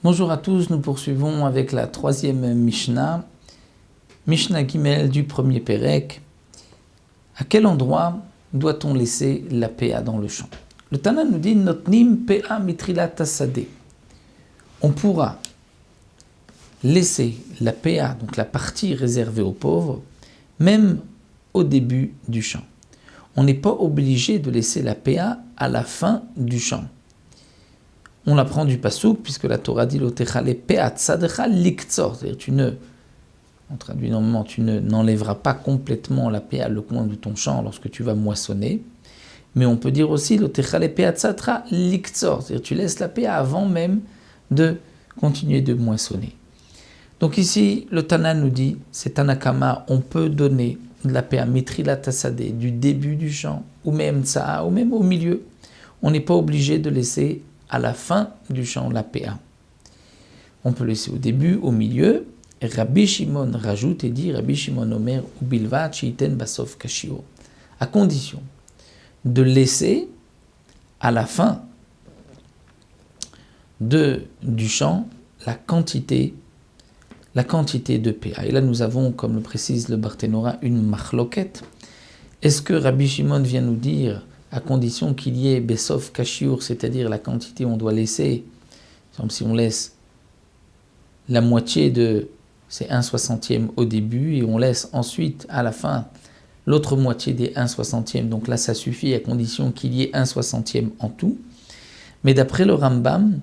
Bonjour à tous, nous poursuivons avec la troisième Mishnah, Mishnah Gimel du premier Pérec. À quel endroit doit-on laisser la PA dans le champ? Le Tana nous dit Notnim PA mitrilat hasadeh. On pourra laisser la PA, donc la partie réservée aux pauvres, même au début du champ. On n'est pas obligé de laisser la PA à la fin du champ. On l'apprend du pasouk, puisque la Torah dit l'otechale PA tsadecha liktzor, c'est-à-dire on traduit normalement, tu n'enlèveras pas complètement la PA le coin de ton champ lorsque tu vas moissonner, mais on peut dire aussi l'otechale PA tsadecha liktzor, c'est-à-dire tu laisses la PA avant même de continuer de moissonner. Donc ici, le Tana nous dit, c'est Tanakama, on peut donner de la PA mitrilat hasadeh du début du champ, ou même tsa'a, ou même au milieu. On n'est pas obligé de laisser à la fin du champ la PA. On peut laisser au début, au milieu. Rabbi Shimon rajoute et dit, Rabbi Shimon Omer, ubilvat sheiten basof kashio, à condition de laisser à la fin du champ la quantité de PA. Et là, nous avons, comme le précise le Barthénora, une machloket. Est-ce que Rabbi Shimon vient nous dire, à condition qu'il y ait Besof Kashiur, c'est-à-dire la quantité on doit laisser, par exemple si on laisse la moitié de ces 1/60e au début et on laisse ensuite à la fin l'autre moitié des 1/60e, donc là ça suffit à condition qu'il y ait 1/60e en tout. Mais d'après le Rambam,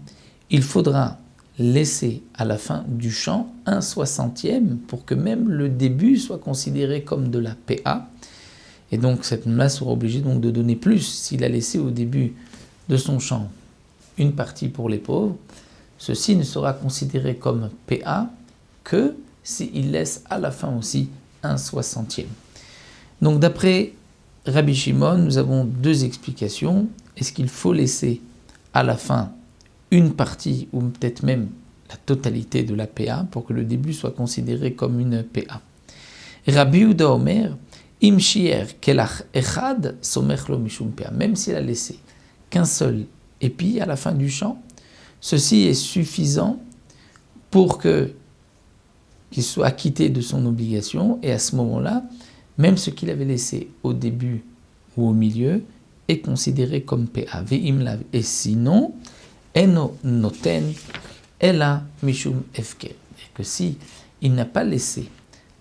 il faudra laisser à la fin du champ 1/60e pour que même le début soit considéré comme de la PA. Et donc cette main sera obligée donc de donner plus s'il a laissé au début de son champ une partie pour les pauvres. Ceci ne sera considéré comme PA que s'il laisse à la fin aussi 1/60e. Donc d'après Rabbi Shimon, nous avons deux explications. Est-ce qu'il faut laisser à la fin une partie ou peut-être même la totalité de la PA pour que le début soit considéré comme une PA? Rabbi Yehuda Omer, Im shier kelach echad somech lo mishum PA. Même s'il a laissé qu'un seul épi à la fin du champ, ceci est suffisant pour qu'il soit acquitté de son obligation, et à ce moment-là, même ce qu'il avait laissé au début ou au milieu est considéré comme PA. Ve'im lav. Et sinon, eno noten ela mishum efker. Que si il n'a pas laissé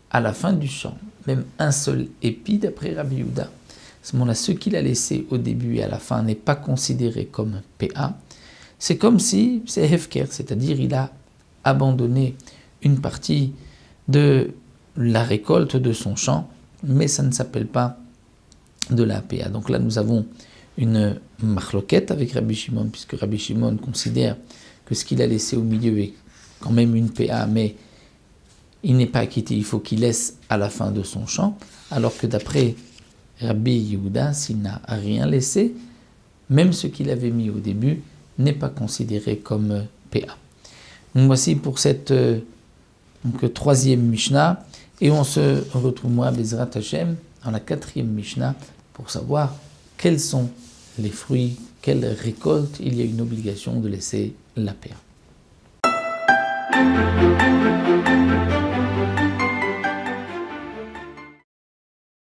à la fin du champ même un seul épi, d'après Rabbi Yehuda, à ce moment-là, ce qu'il a laissé au début et à la fin n'est pas considéré comme PA. C'est comme si c'est hefker, c'est-à-dire il a abandonné une partie de la récolte de son champ, mais ça ne s'appelle pas de la PA. Donc là, nous avons une machloket avec Rabbi Shimon, puisque Rabbi Shimon considère que ce qu'il a laissé au milieu est quand même une PA, mais il n'est pas acquitté, il faut qu'il laisse à la fin de son champ, alors que d'après Rabbi Yehuda, s'il n'a rien laissé, même ce qu'il avait mis au début n'est pas considéré comme PA. Donc voici pour cette troisième Mishnah, et on se retrouve moi, Bezrat Hashem, dans la quatrième Mishnah, pour savoir quels sont les fruits, quelle récolte il y a une obligation de laisser la PA.